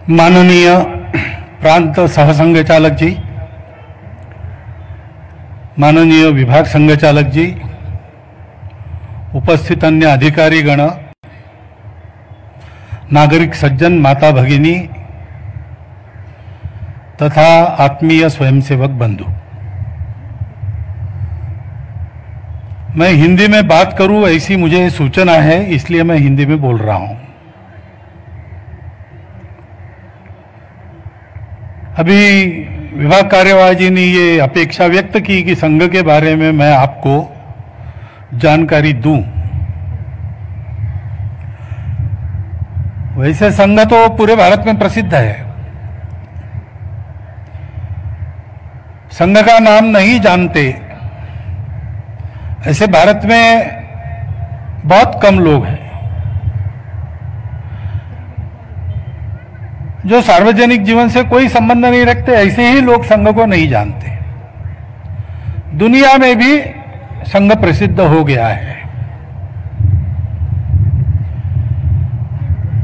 माननीय प्रांत सहसंघचालक जी, माननीय विभाग संघचालक जी, उपस्थित अन्य अधिकारी गण, नागरिक सज्जन, माता भगिनी तथा आत्मीय स्वयंसेवक बंधु, मैं हिंदी में बात करूं ऐसी मुझे सूचना है, इसलिए मैं हिंदी में बोल रहा हूं। अभी विभाग कार्यवाह जी ने ये अपेक्षा व्यक्त की कि संघ के बारे में मैं आपको जानकारी दूं। वैसे संघ तो पूरे भारत में प्रसिद्ध है। संघ का नाम नहीं जानते ऐसे भारत में बहुत कम लोग हैं। जो सार्वजनिक जीवन से कोई संबंध नहीं रखते, ऐसे ही लोग संघ को नहीं जानते। दुनिया में भी संघ प्रसिद्ध हो गया है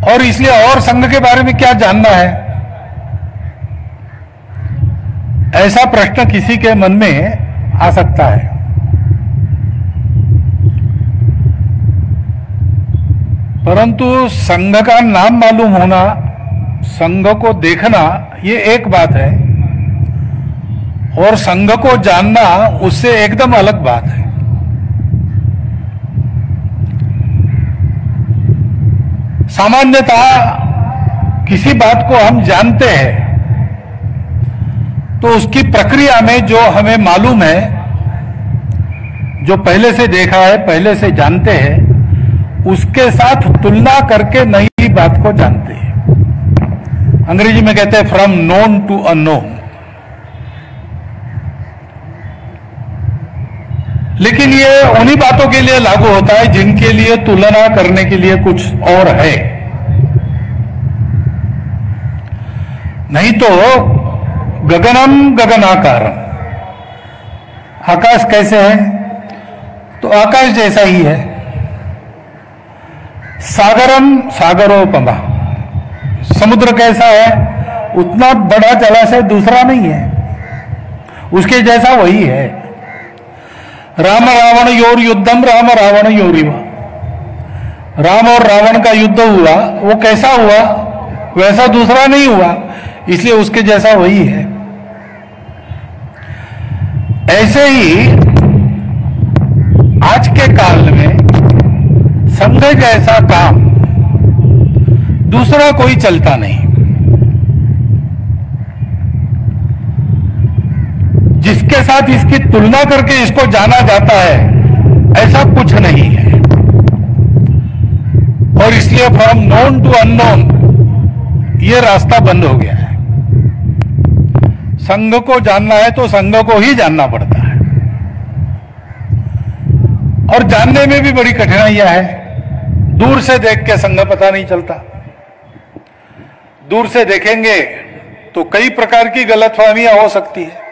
और इसलिए और संघ के बारे में क्या जानना है, ऐसा प्रश्न किसी के मन में आ सकता है। परंतु संघ का नाम मालूम होना, संघ को देखना, ये एक बात है और संघ को जानना उससे एकदम अलग बात है। सामान्यतः किसी बात को हम जानते हैं तो उसकी प्रक्रिया में जो हमें मालूम है, जो पहले से देखा है, पहले से जानते हैं, उसके साथ तुलना करके नई बात को जानते हैं। अंग्रेजी में कहते हैं फ्रॉम नोन टू अननोन। लेकिन ये उन्हीं बातों के लिए लागू होता है जिनके लिए तुलना करने के लिए कुछ और है। नहीं तो गगनम गगनाकारम, आकाश कैसे है तो आकाश जैसा ही है। सागरम सागरोपमा, समुद्र कैसा है, उतना बड़ा जलाशय दूसरा नहीं है, उसके जैसा वही है। राम रावण योर युद्धम राम रावण योरिव, राम और रावण का युद्ध हुआ, वो कैसा हुआ, वैसा दूसरा नहीं हुआ, इसलिए उसके जैसा वही है। ऐसे ही आज के काल में संघ जैसा काम दूसरा कोई चलता नहीं। जिसके साथ इसकी तुलना करके इसको जाना जाता है, ऐसा कुछ नहीं है। और इसलिए फ्रॉम नोन टू अननोन ये रास्ता बंद हो गया है। संघ को जानना है तो संघ को ही जानना पड़ता है और जानने में भी बड़ी कठिनाइयां हैं। दूर से देख के संघ पता नहीं चलता। दूर से देखेंगे तो कई प्रकार की गलतफहमियां हो सकती है।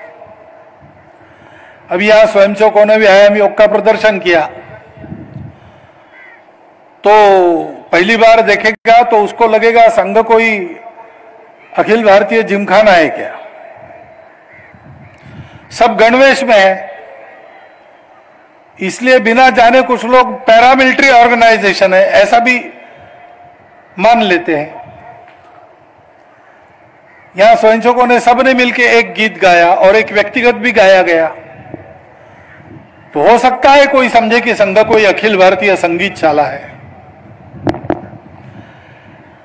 अभी यहां स्वयंसेवकों ने व्यायाम योग का प्रदर्शन किया, तो पहली बार देखेगा तो उसको लगेगा संघ कोई अखिल भारतीय जिमखाना है क्या, सब गणवेश में है। इसलिए बिना जाने कुछ लोग पैरामिलिट्री ऑर्गेनाइजेशन है ऐसा भी मान लेते हैं। यहां स्वयंसेवकों ने सबने मिलकर एक गीत गाया और एक व्यक्तिगत भी गाया गया, तो हो सकता है कोई समझे कि संघ कोई अखिल भारतीय संगीतशाला है।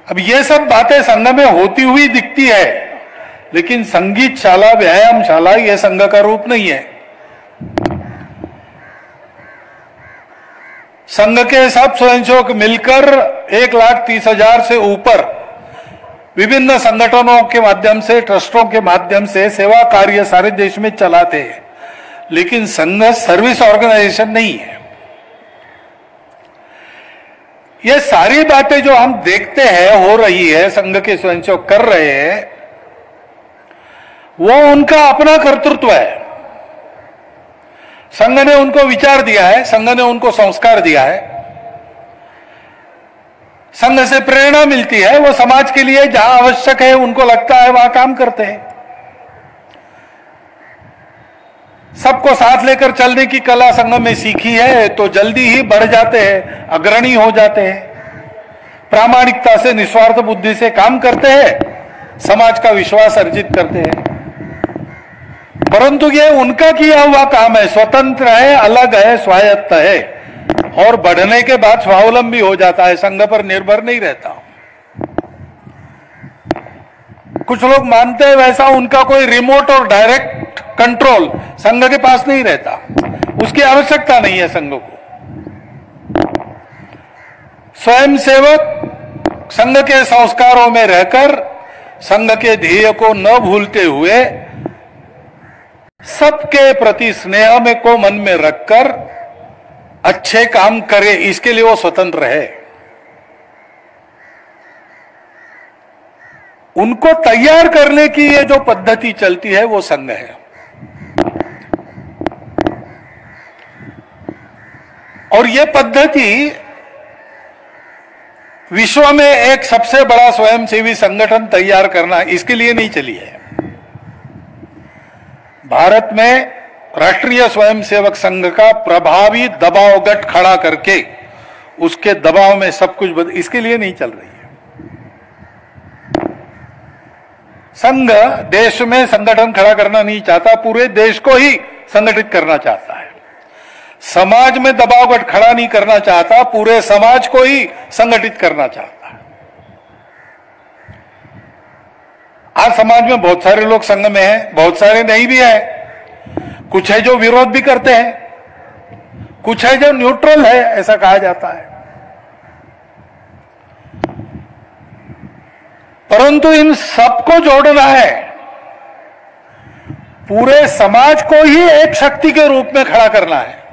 अब ये सब बातें संघ में होती हुई दिखती है, लेकिन संगीतशाला, व्यायामशाला ये संघ का रूप नहीं है। संघ के सब स्वयंसेवक मिलकर 1,30,000 से ऊपर विभिन्न संगठनों के माध्यम से, ट्रस्टों के माध्यम से सेवा कार्य सारे देश में चलाते हैं, लेकिन संघ सर्विस ऑर्गेनाइजेशन नहीं है। ये सारी बातें जो हम देखते हैं हो रही है, संघ के स्वयंसेवक कर रहे हैं, वो उनका अपना कर्तृत्व है। संघ ने उनको विचार दिया है, संघ ने उनको संस्कार दिया है। संघ से प्रेरणा मिलती है, वो समाज के लिए जहां आवश्यक है उनको लगता है वहां काम करते हैं। सबको साथ लेकर चलने की कला संघ में सीखी है तो जल्दी ही बढ़ जाते हैं, अग्रणी हो जाते हैं, प्रामाणिकता से निस्वार्थ बुद्धि से काम करते हैं, समाज का विश्वास अर्जित करते हैं। परंतु ये उनका किया हुआ काम है, स्वतंत्र है, अलग है, स्वायत्त है, और बढ़ने के बाद स्वावलंबी हो जाता है, संघ पर निर्भर नहीं रहता। कुछ लोग मानते हैं वैसा उनका कोई रिमोट और डायरेक्ट कंट्रोल संघ के पास नहीं रहता, उसकी आवश्यकता नहीं है संघ को। स्वयंसेवक संघ के संस्कारों में रहकर संघ के ध्येय को न भूलते हुए सबके प्रति स्नेह में को मन में रखकर अच्छे काम करे, इसके लिए वो स्वतंत्र है। उनको तैयार करने की ये जो पद्धति चलती है वो संघ है। और ये पद्धति विश्व में एक सबसे बड़ा स्वयंसेवी संगठन तैयार करना, इसके लिए नहीं चली है। भारत में राष्ट्रीय स्वयंसेवक संघ का प्रभावी दबाव गठ खड़ा करके उसके दबाव में सब कुछ इसके लिए नहीं चल रही है। संघ देश में संगठन खड़ा करना नहीं चाहता, पूरे देश को ही संगठित करना चाहता है। समाज में दबाव गठ खड़ा नहीं करना चाहता, पूरे समाज को ही संगठित करना चाहता है। आज समाज में बहुत सारे लोग संघ में हैं, बहुत सारे नहीं भी हैं। कुछ है जो विरोध भी करते हैं, कुछ है जो न्यूट्रल है, ऐसा कहा जाता है। परंतु इन सबको जोड़ना है, पूरे समाज को ही एक शक्ति के रूप में खड़ा करना है।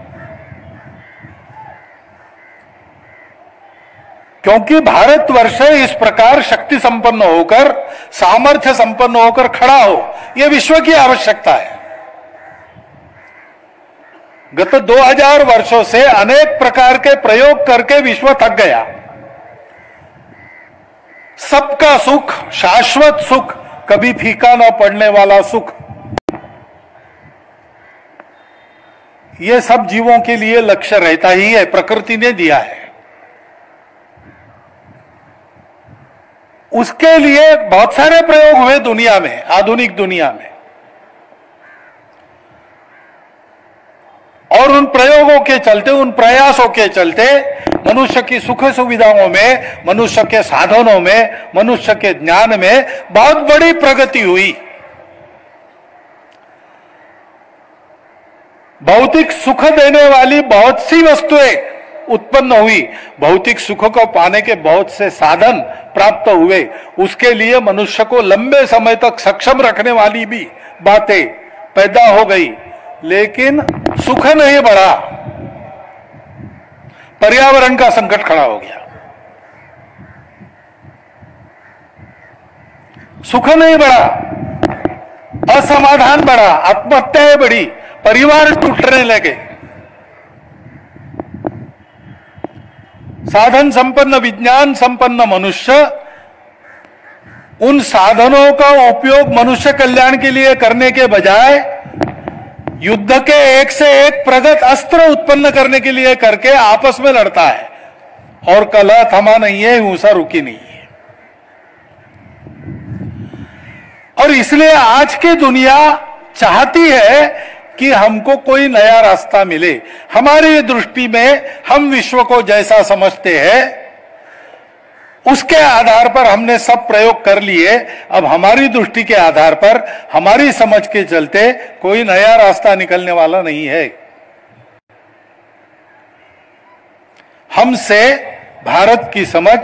क्योंकि भारतवर्ष इस प्रकार शक्ति संपन्न होकर, सामर्थ्य संपन्न होकर खड़ा हो, यह विश्व की आवश्यकता है। गत 2000 वर्षों से अनेक प्रकार के प्रयोग करके विश्व थक गया। सबका सुख, शाश्वत सुख, कभी फीका न पड़ने वाला सुख, यह सब जीवों के लिए लक्ष्य रहता ही है, प्रकृति ने दिया है। उसके लिए बहुत सारे प्रयोग हुए दुनिया में, आधुनिक दुनिया में, और उन प्रयोगों के चलते, उन प्रयासों के चलते मनुष्य की सुख सुविधाओं में, मनुष्य के साधनों में, मनुष्य के ज्ञान में बहुत बड़ी प्रगति हुई। भौतिक सुख देने वाली बहुत सी वस्तुएं उत्पन्न हुई, भौतिक सुख को पाने के बहुत से साधन प्राप्त हुए, उसके लिए मनुष्य को लंबे समय तक सक्षम रखने वाली भी बातें पैदा हो गई, लेकिन सुख नहीं बढ़ा। पर्यावरण का संकट खड़ा हो गया, सुख नहीं बढ़ा, असमाधान बढ़ा, आत्महत्याएं बढ़ी, परिवार टूटने लगे। साधन संपन्न, विज्ञान संपन्न मनुष्य उन साधनों का उपयोग मनुष्य कल्याण के लिए करने के बजाय युद्ध के एक से एक प्रगत अस्त्र उत्पन्न करने के लिए करके आपस में लड़ता है, और कलह थमा नहीं है, हिंसा रुकी नहीं है। और इसलिए आज की दुनिया चाहती है कि हमको कोई नया रास्ता मिले। हमारी दृष्टि में हम विश्व को जैसा समझते हैं उसके आधार पर हमने सब प्रयोग कर लिए। अब हमारी दृष्टि के आधार पर, हमारी समझ के चलते कोई नया रास्ता निकलने वाला नहीं है। हमसे भारत की समझ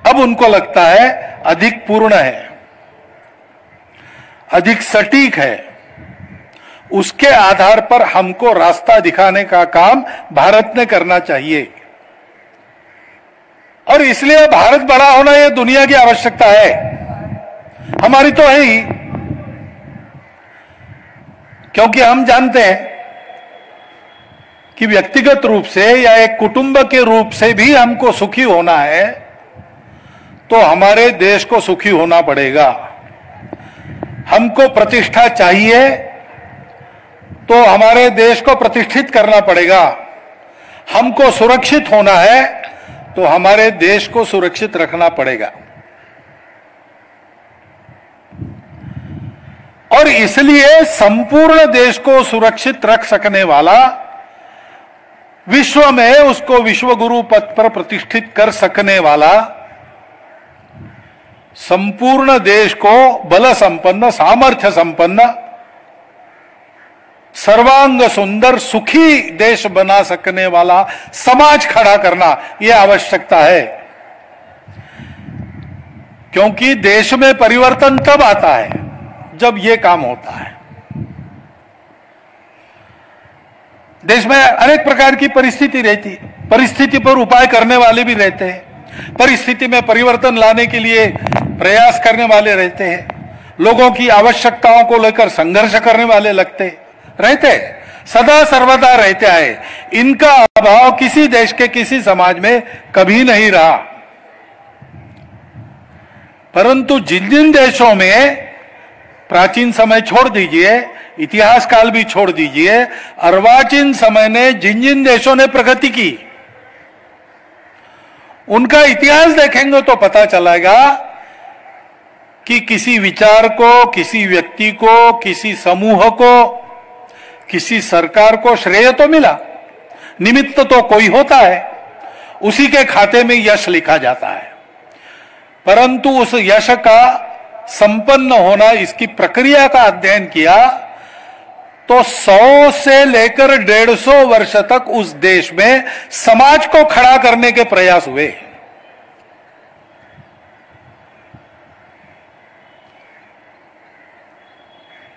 अब उनको लगता है अधिक पूर्ण है, अधिक सटीक है। उसके आधार पर हमको रास्ता दिखाने का काम भारत ने करना चाहिए, और इसलिए भारत बड़ा होना यह दुनिया की आवश्यकता है, हमारी तो है ही। क्योंकि हम जानते हैं कि व्यक्तिगत रूप से या एक कुटुंब के रूप से भी हमको सुखी होना है तो हमारे देश को सुखी होना पड़ेगा। हमको प्रतिष्ठा चाहिए तो हमारे देश को प्रतिष्ठित करना पड़ेगा। हमको सुरक्षित होना है तो हमारे देश को सुरक्षित रखना पड़ेगा। और इसलिए संपूर्ण देश को सुरक्षित रख सकने वाला, विश्व में उसको विश्व गुरु पद पर प्रतिष्ठित कर सकने वाला, संपूर्ण देश को बल संपन्न, सामर्थ्य संपन्न, सर्वांग सुंदर, सुखी देश बना सकने वाला समाज खड़ा करना यह आवश्यकता है। क्योंकि देश में परिवर्तन तब आता है जब यह काम होता है। देश में अनेक प्रकार की परिस्थिति रहती है, परिस्थिति पर उपाय करने वाले भी रहते हैं, परिस्थिति में परिवर्तन लाने के लिए प्रयास करने वाले रहते हैं, लोगों की आवश्यकताओं को लेकर संघर्ष करने वाले रहते हैं, सदा सर्वदा रहते हैं। इनका अभाव किसी देश के किसी समाज में कभी नहीं रहा। परंतु जिन जिन देशों में, प्राचीन समय छोड़ दीजिए, इतिहास काल भी छोड़ दीजिए, अर्वाचीन समय ने जिन जिन देशों ने प्रगति की, उनका इतिहास देखेंगे तो पता चलेगा कि किसी विचार को, किसी व्यक्ति को, किसी समूह को, किसी सरकार को श्रेय तो मिला, निमित्त तो कोई होता है, उसी के खाते में यश लिखा जाता है। परंतु उस यश का संपन्न होना, इसकी प्रक्रिया का अध्ययन किया तो 100 से लेकर 150 वर्ष तक उस देश में समाज को खड़ा करने के प्रयास हुए।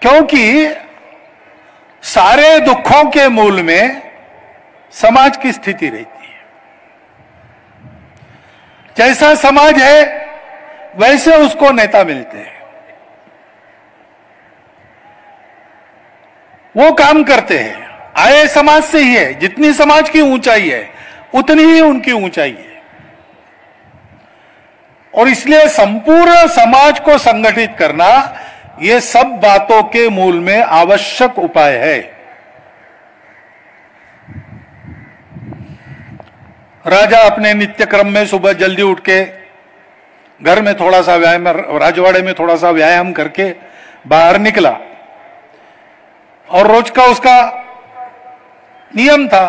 क्योंकि सारे दुखों के मूल में समाज की स्थिति रहती है। जैसा समाज है वैसे उसको नेता मिलते हैं, वो काम करते हैं। आए समाज से ही है, जितनी समाज की ऊंचाई है उतनी ही उनकी ऊंचाई है। और इसलिए संपूर्ण समाज को संगठित करना, ये सब बातों के मूल में आवश्यक उपाय है। राजा अपने नित्य क्रम में सुबह जल्दी उठ के घर में थोड़ा सा व्यायाम, राजवाड़े में थोड़ा सा व्यायाम करके बाहर निकला। और रोज का उसका नियम था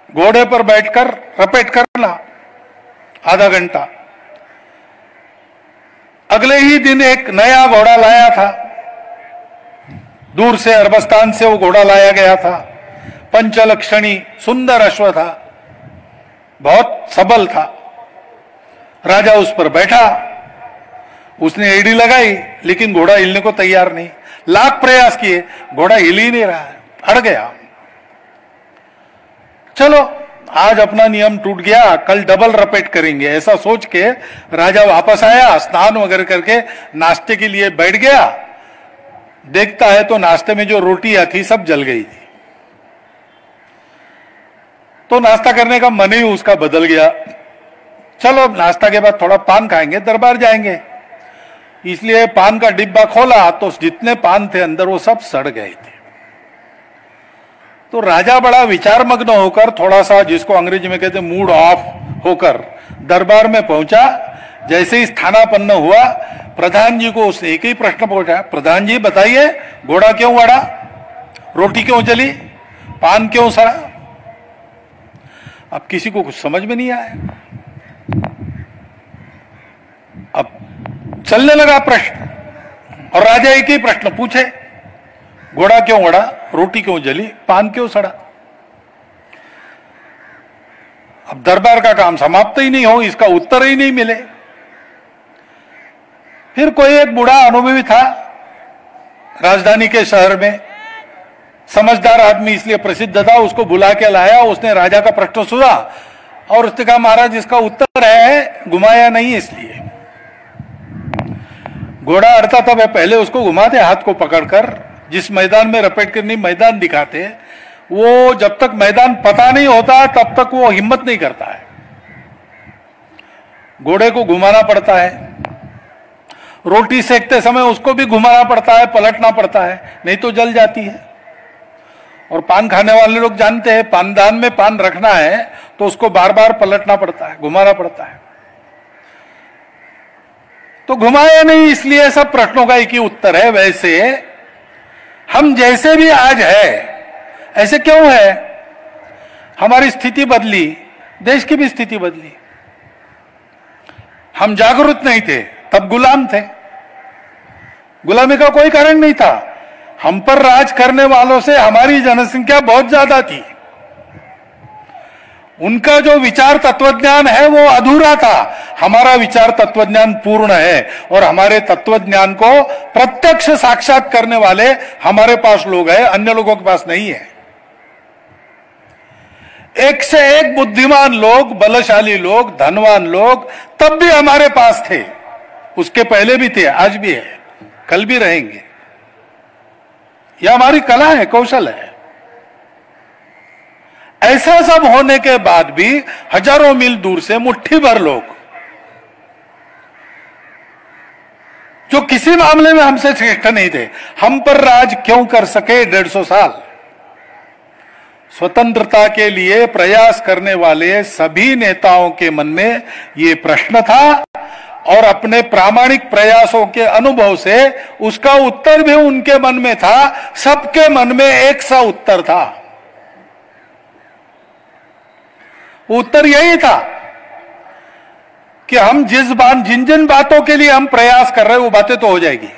घोड़े पर बैठकर रपेट करना आधा घंटा। अगले ही दिन एक नया घोड़ा लाया था, दूर से अरबस्तान से वो घोड़ा लाया गया था। पंचलक्षणी सुंदर अश्व था, बहुत सबल था। राजा उस पर बैठा, उसने एड़ी लगाई लेकिन घोड़ा हिलने को तैयार नहीं। लाख प्रयास किए, घोड़ा हिल ही नहीं रहा है, अड़ गया। चलो आज अपना नियम टूट गया, कल डबल रपेट करेंगे, ऐसा सोच के राजा वापस आया, स्नान वगैरह करके नाश्ते के लिए बैठ गया। देखता है तो नाश्ते में जो रोटियां थी सब जल गई थी। तो नाश्ता करने का मन ही उसका बदल गया। चलो नाश्ता के बाद थोड़ा पान खाएंगे, दरबार जाएंगे। इसलिए पान का डिब्बा खोला तो जितने पान थे अंदर वो सब सड़ गए थे। तो राजा बड़ा विचार मग्न होकर, थोड़ा सा जिसको अंग्रेजी में कहते मूड ऑफ होकर दरबार में पहुंचा। जैसे ही स्थानापन्न हुआ, प्रधान जी को उसने एक ही प्रश्न पूछा, प्रधान जी बताइए घोड़ा क्यों अड़ा, रोटी क्यों जली, पान क्यों सड़ा। अब किसी को कुछ समझ में नहीं आया। अब चलने लगा प्रश्न, और राजा एक ही प्रश्न पूछे, घोड़ा क्यों अड़ा, रोटी क्यों जली, पान क्यों सड़ा। अब दरबार का काम समाप्त ही नहीं हो, इसका उत्तर ही नहीं मिले। फिर कोई एक बूढ़ा अनुभवी था राजधानी के शहर में, समझदार आदमी इसलिए प्रसिद्ध था, उसको बुला के लाया। उसने राजा का प्रश्न सुना और उसने कहा महाराज इसका उत्तर है, घुमाया नहीं इसलिए। घोड़ा अड़ता था, वह पहले उसको घुमाते हाथ को पकड़कर, जिस मैदान में रपेट करनी मैदान दिखाते, वो जब तक मैदान पता नहीं होता तब तक वो हिम्मत नहीं करता है। घोड़े को घुमाना पड़ता है, रोटी सेकते समय उसको भी घुमाना पड़ता है, पलटना पड़ता है, नहीं तो जल जाती है। और पान खाने वाले लोग जानते हैं, पानदान में पान रखना है तो उसको बार बार पलटना पड़ता है, घुमाना पड़ता है। तो घुमाया नहीं, इसलिए सब प्रश्नों का एक ही उत्तर है। वैसे हम जैसे भी आज है ऐसे क्यों है? हमारी स्थिति बदली, देश की भी स्थिति बदली। हम जागरूक नहीं थे, तब गुलाम थे, गुलामी का कोई कारण नहीं था। हम पर राज करने वालों से हमारी जनसंख्या बहुत ज्यादा थी, उनका जो विचार तत्वज्ञान है वो अधूरा था। हमारा विचार तत्वज्ञान पूर्ण है और हमारे तत्वज्ञान को प्रत्यक्ष साक्षात करने वाले हमारे पास लोग हैं, अन्य लोगों के पास नहीं है। एक से एक बुद्धिमान लोग, बलशाली लोग, धनवान लोग तब भी हमारे पास थे, उसके पहले भी थे, आज भी है, कल भी रहेंगे। यह हमारी कला है, कौशल है। ऐसा सब होने के बाद भी हजारों मील दूर से मुट्ठी भर लोग जो किसी मामले में हमसे श्रेष्ठ नहीं थे, हम पर राज क्यों कर सके 150 साल? स्वतंत्रता के लिए प्रयास करने वाले सभी नेताओं के मन में ये प्रश्न था और अपने प्रामाणिक प्रयासों के अनुभव से उसका उत्तर भी उनके मन में था। सबके मन में एक सा उत्तर था। उत्तर यही था कि हम जिन जिन बातों के लिए हम प्रयास कर रहे हैं वो बातें तो हो जाएगी।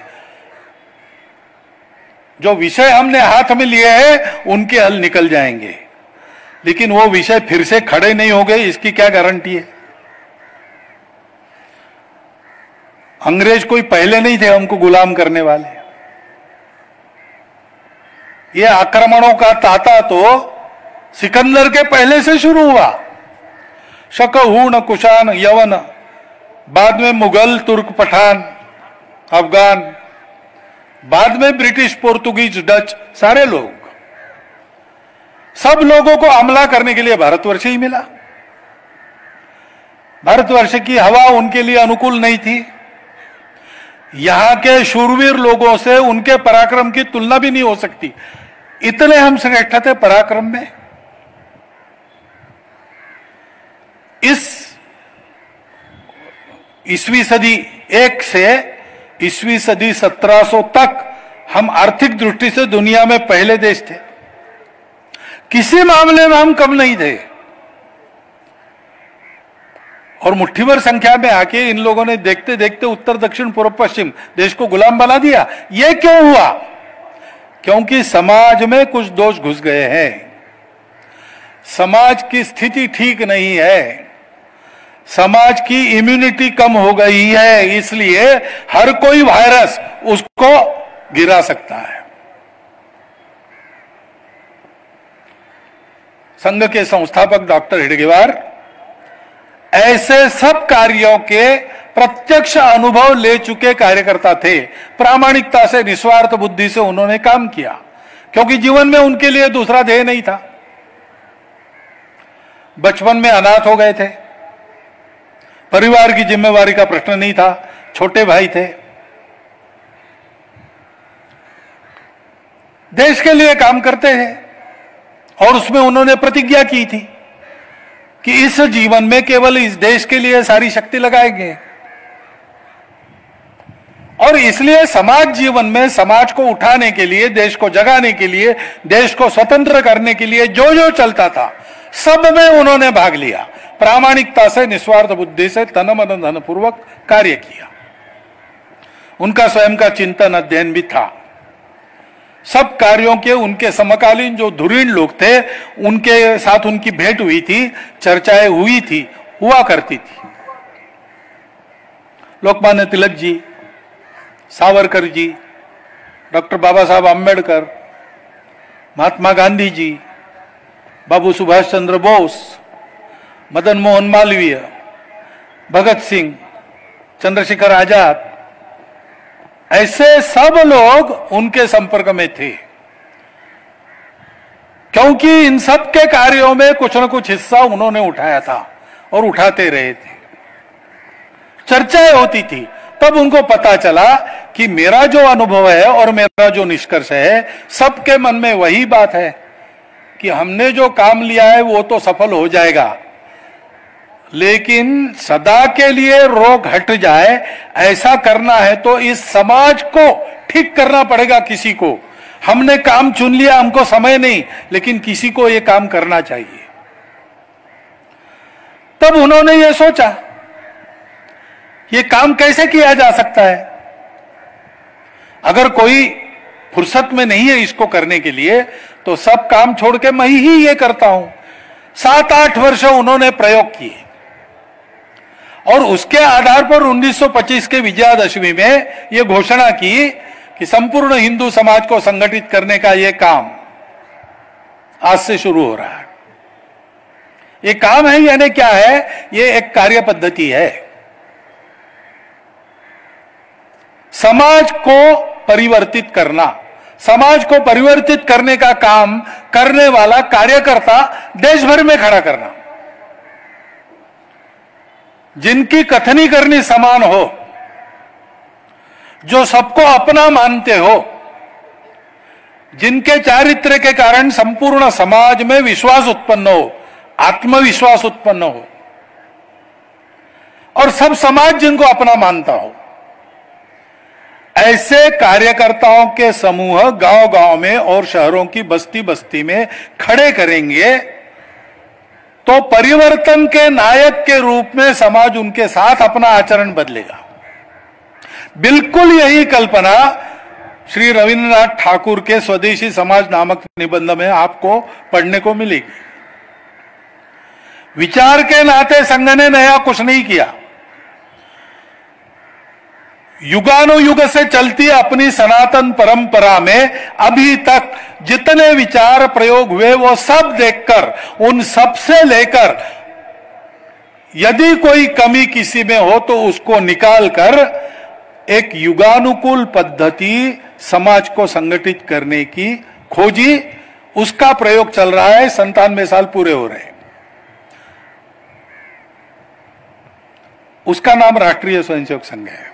जो विषय हमने हाथ में लिए हैं उनके हल निकल जाएंगे, लेकिन वो विषय फिर से खड़े नहीं हो गए इसकी क्या गारंटी है? अंग्रेज कोई पहले नहीं थे हमको गुलाम करने वाले। ये आक्रमणों का तांता तो सिकंदर के पहले से शुरू हुआ। शक, हूण, कुषाण, यवन, बाद में मुगल, तुर्क, पठान, अफगान, बाद में ब्रिटिश, पोर्तुगीज, डच, सारे लोग, सब लोगों को हमला करने के लिए भारतवर्ष ही मिला। भारतवर्ष की हवा उनके लिए अनुकूल नहीं थी। यहां के शूरवीर लोगों से उनके पराक्रम की तुलना भी नहीं हो सकती, इतने हम श्रेष्ठ थे पराक्रम में। इस ईस्वी सदी 1 से ईस्वी सदी 1700 तक हम आर्थिक दृष्टि से दुनिया में पहले देश थे, किसी मामले में हम कम नहीं थे। और मुट्ठी भर संख्या में आके इन लोगों ने देखते देखते उत्तर, दक्षिण, पूर्व, पश्चिम देश को गुलाम बना दिया। यह क्यों हुआ? क्योंकि समाज में कुछ दोष घुस गए हैं। समाज की स्थिति ठीक नहीं है, समाज की इम्यूनिटी कम हो गई है, इसलिए हर कोई वायरस उसको गिरा सकता है। संघ के संस्थापक डॉक्टर हेडगेवार ऐसे सब कार्यों के प्रत्यक्ष अनुभव ले चुके कार्यकर्ता थे। प्रामाणिकता से, निस्वार्थ बुद्धि से उन्होंने काम किया, क्योंकि जीवन में उनके लिए दूसरा ध्येय नहीं था। बचपन में अनाथ हो गए थे, परिवार की जिम्मेवारी का प्रश्न नहीं था, छोटे भाई थे, देश के लिए काम करते थे और उसमें उन्होंने प्रतिज्ञा की थी कि इस जीवन में केवल इस देश के लिए सारी शक्ति लगाएंगे। और इसलिए समाज जीवन में समाज को उठाने के लिए, देश को जगाने के लिए, देश को स्वतंत्र करने के लिए जो जो चलता था सब में उन्होंने भाग लिया। प्रामाणिकता से, निस्वार्थ बुद्धि से, तन मन धन पूर्वक कार्य किया। उनका स्वयं का चिंतन, अध्ययन भी था। सब कार्यों के उनके समकालीन जो धुरीण लोग थे उनके साथ उनकी भेंट हुई थी, चर्चाएं हुई थी, हुआ करती थी। लोकमान्य तिलक जी, सावरकर जी, डॉक्टर बाबा साहब आम्बेडकर, महात्मा गांधी जी, बाबू सुभाष चंद्र बोस, मदन मोहन मालवीय, भगत सिंह, चंद्रशेखर आजाद, ऐसे सब लोग उनके संपर्क में थे। क्योंकि इन सब के कार्यों में कुछ न कुछ हिस्सा उन्होंने उठाया था और उठाते रहे थे, चर्चाएं होती थी। तब उनको पता चला कि मेरा जो अनुभव है और मेरा जो निष्कर्ष है, सबके मन में वही बात है कि हमने जो काम लिया है वो तो सफल हो जाएगा, लेकिन सदा के लिए रोग हट जाए ऐसा करना है तो इस समाज को ठीक करना पड़ेगा। किसी को, हमने काम चुन लिया, हमको समय नहीं, लेकिन किसी को ये काम करना चाहिए। तब उन्होंने ये सोचा ये काम कैसे किया जा सकता है। अगर कोई फुर्सत में नहीं है इसको करने के लिए तो सब काम छोड़ के मैं ही ये करता हूं। 7-8 वर्ष उन्होंने प्रयोग किए और उसके आधार पर 1925 के विजयादशमी में यह घोषणा की कि संपूर्ण हिंदू समाज को संगठित करने का यह काम आज से शुरू हो रहा है। यह काम है यानी क्या है, यह एक कार्य पद्धति है। समाज को परिवर्तित करना, समाज को परिवर्तित करने का काम करने वाला कार्यकर्ता देश भर में खड़ा करना, जिनकी कथनी करनी समान हो, जो सबको अपना मानते हो, जिनके चारित्र के कारण संपूर्ण समाज में विश्वास उत्पन्न हो, आत्मविश्वास उत्पन्न हो और सब समाज जिनको अपना मानता हो, ऐसे कार्यकर्ताओं के समूह गांव-गांव में और शहरों की बस्ती-बस्ती में खड़े करेंगे तो परिवर्तन के नायक के रूप में समाज उनके साथ अपना आचरण बदलेगा। बिल्कुल यही कल्पना श्री रविंद्रनाथ ठाकुर के स्वदेशी समाज नामक निबंध में आपको पढ़ने को मिलेगी। विचार के नाते संघ ने नया कुछ नहीं किया, युगानुयुग से चलती अपनी सनातन परंपरा में अभी तक जितने विचार प्रयोग हुए वो सब देखकर, उन सब से लेकर यदि कोई कमी किसी में हो तो उसको निकालकर एक युगानुकूल पद्धति समाज को संगठित करने की खोजी, उसका प्रयोग चल रहा है। 97 साल पूरे हो रहे हैं। उसका नाम राष्ट्रीय स्वयंसेवक संघ है,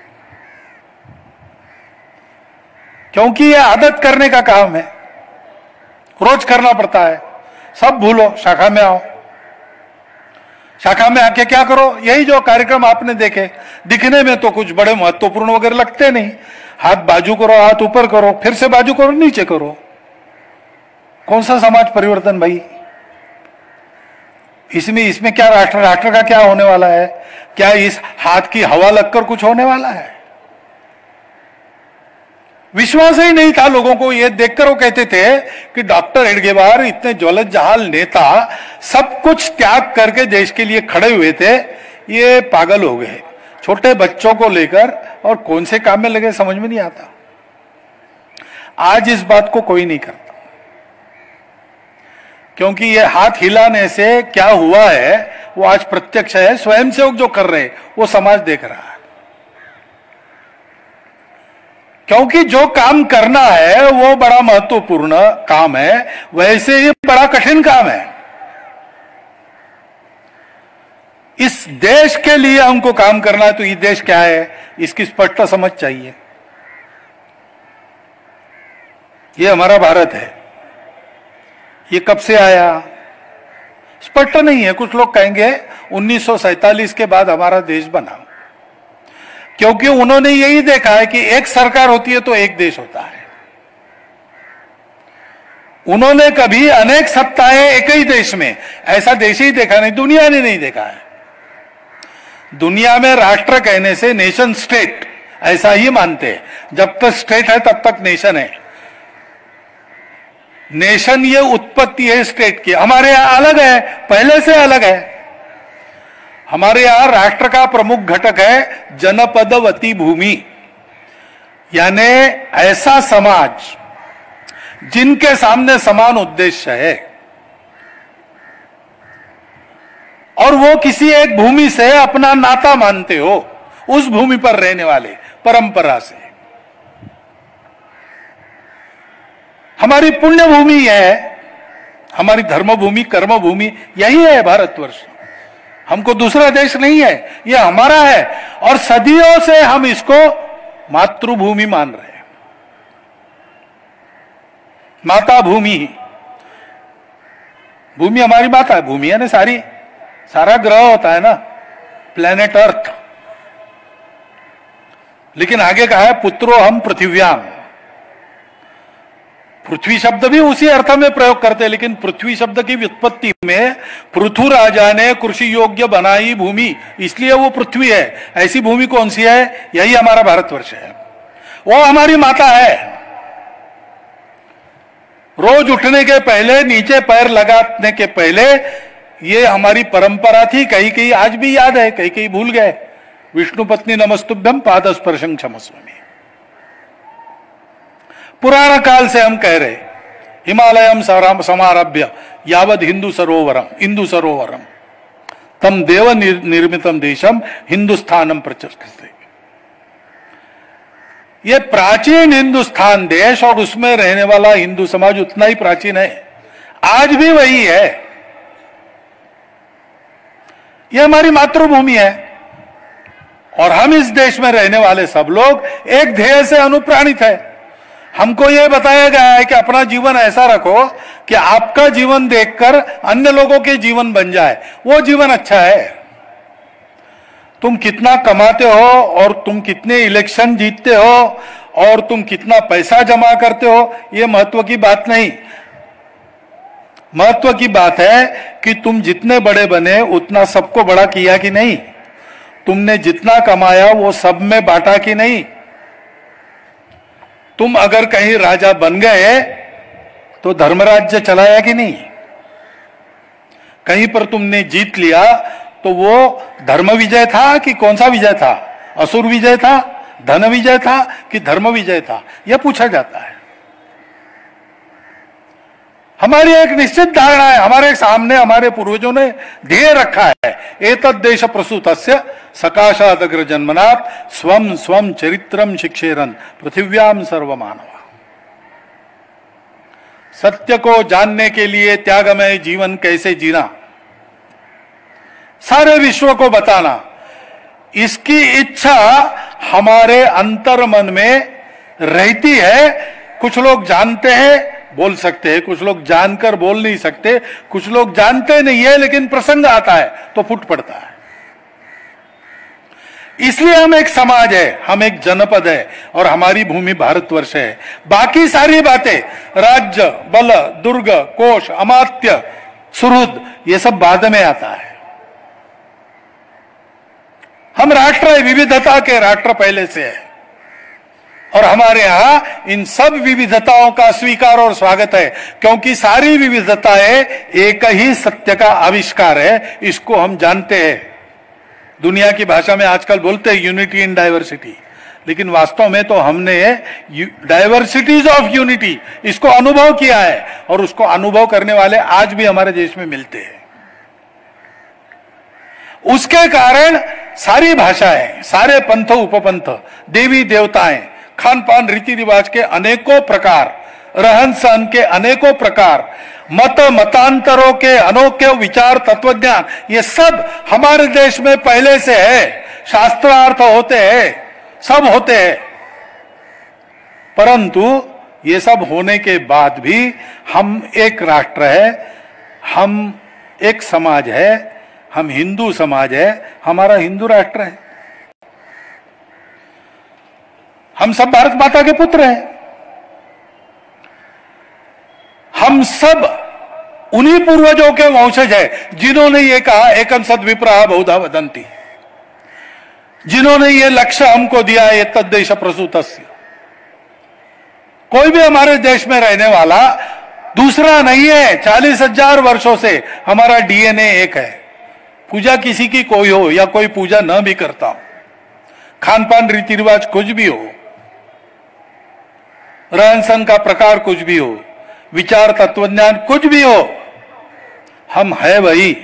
क्योंकि यह आदत करने का काम है, रोज करना पड़ता है। सब भूलो, शाखा में आओ, शाखा में आके क्या करो, यही जो कार्यक्रम आपने देखे, दिखने में तो कुछ बड़े महत्वपूर्ण वगैरह लगते नहीं। हाथ बाजू करो, हाथ ऊपर करो, फिर से बाजू करो, नीचे करो। कौन सा समाज परिवर्तन भाई? इसमें क्या राष्ट्र का क्या होने वाला है? क्या इस हाथ की हवा लगकर कुछ होने वाला है? विश्वास ही नहीं था लोगों को। ये देखकर वो कहते थे कि डॉक्टर हेडगेवार इतने ज्वलंतजाल नेता सब कुछ त्याग करके देश के लिए खड़े हुए थे, ये पागल हो गए। छोटे बच्चों को लेकर और कौन से काम में लगे समझ में नहीं आता। आज इस बात को कोई नहीं करता, क्योंकि ये हाथ हिलाने से क्या हुआ है वो आज प्रत्यक्ष है। स्वयंसेवक जो कर रहे हैं वो समाज देख रहा है, क्योंकि जो काम करना है वो बड़ा महत्वपूर्ण काम है, वैसे ही बड़ा कठिन काम है। इस देश के लिए हमको काम करना है, तो ये देश क्या है इसकी स्पष्ट समझ चाहिए। ये हमारा भारत है, ये कब से आया स्पष्ट नहीं है। कुछ लोग कहेंगे 1947 के बाद हमारा देश बना, क्योंकि उन्होंने यही देखा है कि एक सरकार होती है तो एक देश होता है। उन्होंने कभी अनेक सत्ताएं एक ही देश में, ऐसा देश ही देखा नहीं, दुनिया ने नहीं देखा है। दुनिया में राष्ट्र कहने से नेशन स्टेट ऐसा ही मानते हैं। जब तक स्टेट है तब तक नेशन है। नेशन ये उत्पत्ति है स्टेट की। हमारे यहां अलग है, पहले से अलग है। हमारे यहां राष्ट्र का प्रमुख घटक है जनपदवती भूमि, यानी ऐसा समाज जिनके सामने समान उद्देश्य है और वो किसी एक भूमि से अपना नाता मानते हो, उस भूमि पर रहने वाले परंपरा से। हमारी पुण्य भूमि है, हमारी धर्म भूमि, कर्म भूमि यही है भारतवर्ष। हमको दूसरा देश नहीं है, ये हमारा है और सदियों से हम इसको मातृभूमि मान रहे हैं, माता भूमि। भूमि हमारी माता है, भूमि है ना सारी, सारा ग्रह होता है ना, प्लेनेट अर्थ। लेकिन आगे कहा है पुत्रो हम पृथिव्याम। पृथ्वी शब्द भी उसी अर्थ में प्रयोग करते हैं, लेकिन पृथ्वी शब्द की व्युत्पत्ति में पृथु राजा ने कृषि योग्य बनाई भूमि, इसलिए वो पृथ्वी है। ऐसी भूमि कौन सी है? यही हमारा भारतवर्ष है, वो हमारी माता है। रोज उठने के पहले, नीचे पैर लगाने के पहले ये हमारी परंपरा थी। कहीं कहीं आज भी याद है, कहीं कहीं भूल गए। विष्णु पत्नी नमस्तुभ्यम पादस्पर्शं क्षमस्वमि। पुराण काल से हम कह रहे हिमालयम समारभ्य यावद हिंदू सरोवरम तम देव निर्मितम देशम हिंदुस्थानम प्रचक्षते। ये प्राचीन हिंदुस्तान देश और उसमें रहने वाला हिंदू समाज उतना ही प्राचीन है, आज भी वही है। ये हमारी मातृभूमि है और हम इस देश में रहने वाले सब लोग एक ध्येय से अनुप्राणित है। हमको यह बताया गया है कि अपना जीवन ऐसा रखो कि आपका जीवन देखकर अन्य लोगों के जीवन बन जाए, वो जीवन अच्छा है। तुम कितना कमाते हो और तुम कितने इलेक्शन जीतते हो और तुम कितना पैसा जमा करते हो, ये महत्व की बात नहीं। महत्व की बात है कि तुम जितने बड़े बने उतना सबको बड़ा किया कि नहीं, तुमने जितना कमाया वो सब में बांटा कि नहीं, तुम अगर कहीं राजा बन गए तो धर्मराज्य चलाया कि नहीं, कहीं पर तुमने जीत लिया तो वो धर्म विजय था कि कौन सा विजय था? असुर विजय था, धन विजय था कि धर्म विजय था? यह पूछा जाता है। हमारी एक निश्चित धारणा है, हमारे सामने हमारे पूर्वजों ने ध्येय रखा है, एतद् देश प्रसूतस्य सकाशादग्र जन्मनात् स्वम स्वम चरित्रम शिक्षेरन पृथिव्याम सर्वमानव। सत्य को जानने के लिए त्यागमय जीवन कैसे जीना, सारे विश्व को बताना, इसकी इच्छा हमारे अंतर मन में रहती है। कुछ लोग जानते हैं, बोल सकते हैं, कुछ लोग जानकर बोल नहीं सकते, कुछ लोग जानते नहीं है लेकिन प्रसंग आता है तो फूट पड़ता है। इसलिए हम एक समाज है, हम एक जनपद है और हमारी भूमि भारतवर्ष है। बाकी सारी बातें, राज्य, बल, दुर्ग, कोश, अमात्य, सुहृद, ये सब बाद में आता है। हम राष्ट्र है, विविधता के राष्ट्र पहले से है और हमारे यहां इन सब विविधताओं का स्वीकार और स्वागत है, क्योंकि सारी विविधताएं एक ही सत्य का आविष्कार है, इसको हम जानते हैं। दुनिया की भाषा में आजकल बोलते हैं यूनिटी इन डाइवर्सिटी, लेकिन वास्तव में तो हमने डाइवर्सिटीज ऑफ यूनिटी इसको अनुभव किया है और उसको अनुभव करने वाले आज भी हमारे देश में मिलते हैं। उसके कारण सारी भाषाएं, सारे पंथ उपपंथ, देवी देवताएं, खान पान, रीति रिवाज के अनेकों प्रकार, रहन सहन के अनेकों प्रकार, मत मतांतरों के अनोखे विचार, तत्वज्ञान, ये सब हमारे देश में पहले से है। शास्त्रार्थ होते हैं, सब होते हैं, परंतु ये सब होने के बाद भी हम एक राष्ट्र है, हम एक समाज है, हम हिंदू समाज है, हमारा हिंदू राष्ट्र है। हम सब भारत माता के पुत्र हैं। हम सब उन्हीं पूर्वजों के वंशज है जिन्होंने ये कहा एकम सद विप्रहा बहुधा वदंती, जिन्होंने ये लक्ष्य हमको दिया है तद्देश प्रसूतस्य। कोई भी हमारे देश में रहने वाला दूसरा नहीं है। 40,000 वर्षों से हमारा डीएनए एक है। पूजा किसी की कोई हो या कोई पूजा न भी करता हो, खान पान रीति रिवाज कुछ भी हो, रहन सहन का प्रकार कुछ भी हो, विचार तत्वज्ञान कुछ भी हो, हम है वही।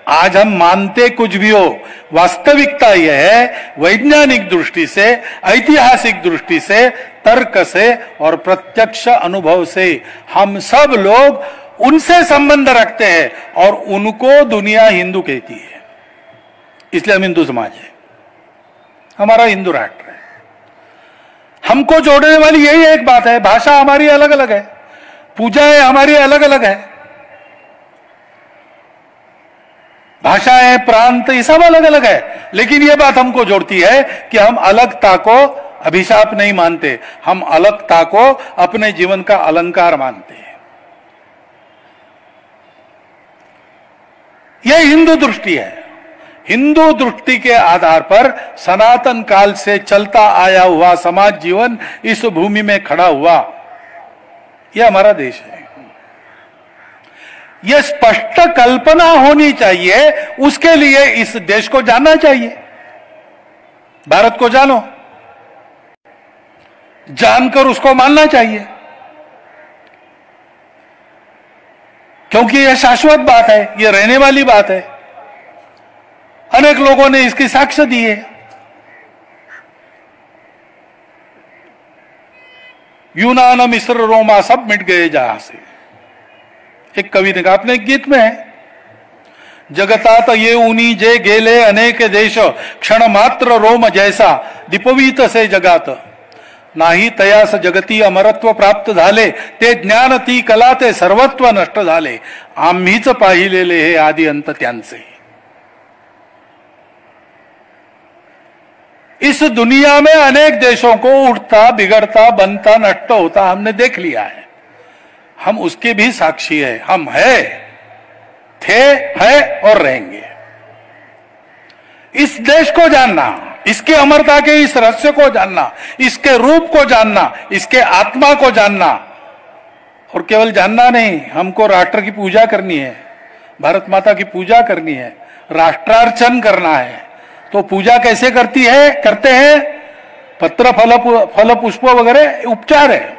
आज हम मानते कुछ भी हो, वास्तविकता यह है वैज्ञानिक दृष्टि से, ऐतिहासिक दृष्टि से, तर्क से और प्रत्यक्ष अनुभव से हम सब लोग उनसे संबंध रखते हैं और उनको दुनिया हिंदू कहती है। इसलिए हम हिंदू समाज है, हमारा हिंदू राष्ट्र है। हमको जोड़ने वाली यही एक बात है, भाषा हमारी अलग अलग है, पूजाएं हमारी अलग अलग है, भाषाएं, प्रांत, ये सब अलग अलग है, लेकिन यह बात हमको जोड़ती है कि हम अलगता को अभिशाप नहीं मानते, हम अलगता को अपने जीवन का अलंकार मानते हैं। यह हिंदू दृष्टि है। हिंदू दृष्टि के आधार पर सनातन काल से चलता आया हुआ समाज जीवन इस भूमि में खड़ा हुआ, यह हमारा देश है। यह स्पष्ट कल्पना होनी चाहिए, उसके लिए इस देश को जानना चाहिए। भारत को जानो, जानकर उसको मानना चाहिए, क्योंकि यह शाश्वत बात है, यह रहने वाली बात है। अनेक लोगों ने इसकी साक्ष्य दी है। यूनान, मिस्र, रोमा सब मिट गए जहां से। एक कवि ने कहा, अपने गीत में है, जगतात ये ऊनी जे गेले अनेक देश, क्षण मात्र रोम जैसा दीपवीत से जगात, नाही तयास जगती अमरत्व प्राप्त झाले, ते ज्ञान ती कला ते सर्वत्व नष्ट झाले, आम्हीच पाहिलेले हे आदि अंत त्यांचे। इस दुनिया में अनेक देशों को उठता, बिगड़ता, बनता, नष्ट होता हमने देख लिया है। हम उसके भी साक्षी है। हम है, थे, है और रहेंगे। इस देश को जानना, इसके अमरता के इस रहस्य को जानना, इसके रूप को जानना, इसके आत्मा को जानना, और केवल जानना नहीं, हमको राष्ट्र की पूजा करनी है, भारत माता की पूजा करनी है, राष्ट्रार्चन करना है। तो पूजा कैसे करते हैं? पत्र फल पुष्प वगैरह उपचार है।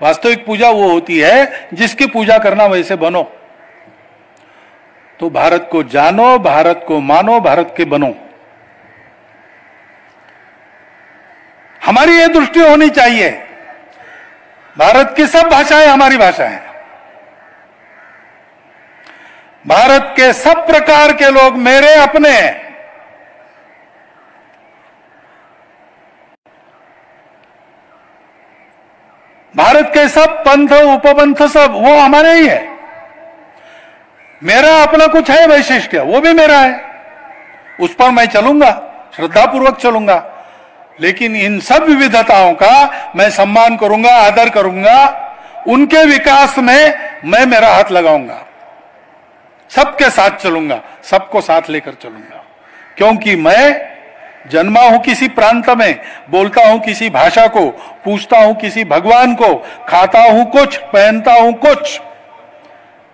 वास्तविक पूजा वो होती है जिसकी पूजा करना वैसे बनो। तो भारत को जानो, भारत को मानो, भारत के बनो। हमारी यह दृष्टि होनी चाहिए। भारत की सब भाषाएं हमारी भाषा है। भारत के सब प्रकार के लोग मेरे अपने हैं। भारत के सब पंथ, उपपंथ सब वो हमारे ही है। मेरा अपना कुछ है वैशिष्ट्य, वो भी मेरा है, उस पर मैं चलूंगा, श्रद्धापूर्वक चलूंगा, लेकिन इन सब विविधताओं का मैं सम्मान करूंगा, आदर करूंगा। उनके विकास में मैं मेरा हाथ लगाऊंगा, सबके साथ चलूंगा, सबको साथ लेकर चलूंगा, क्योंकि मैं जन्मा हूं किसी प्रांत में, बोलता हूं किसी भाषा को, पूछता हूं किसी भगवान को, खाता हूं कुछ, पहनता हूं कुछ,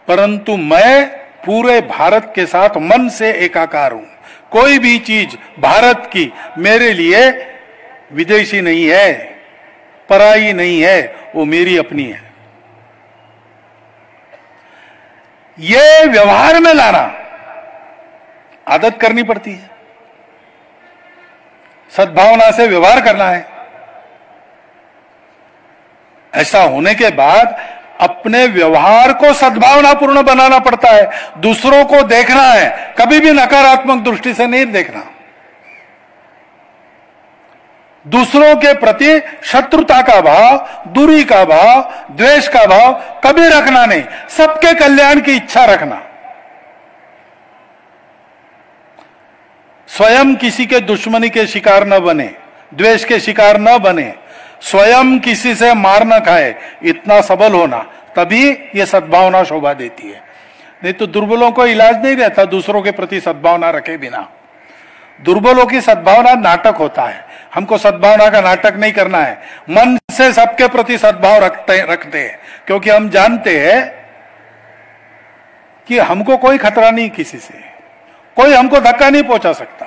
परंतु मैं पूरे भारत के साथ मन से एकाकार हूं। कोई भी चीज भारत की मेरे लिए विदेशी नहीं है, पराई नहीं है, वो मेरी अपनी है। ये व्यवहार में लाना आदत करनी पड़ती है, सद्भावना से व्यवहार करना है। ऐसा होने के बाद अपने व्यवहार को सद्भावनापूर्ण बनाना पड़ता है। दूसरों को देखना है, कभी भी नकारात्मक दृष्टि से नहीं देखना। दूसरों के प्रति शत्रुता का भाव, दूरी का भाव, द्वेष का भाव कभी रखना नहीं। सबके कल्याण की इच्छा रखना। स्वयं किसी के दुश्मनी के शिकार न बने, द्वेष के शिकार न बने, स्वयं किसी से मार न खाए, इतना सबल होना, तभी ये सद्भावना शोभा देती है। नहीं तो दुर्बलों को इलाज नहीं रहता दूसरों के प्रति सद्भावना रखे बिना। दुर्बलों की सद्भावना नाटक होता है। हमको सद्भावना का नाटक नहीं करना है, मन से सबके प्रति सद्भाव रखते हैं, क्योंकि हम जानते हैं कि हमको कोई खतरा नहीं, किसी से कोई हमको धक्का नहीं पहुंचा सकता।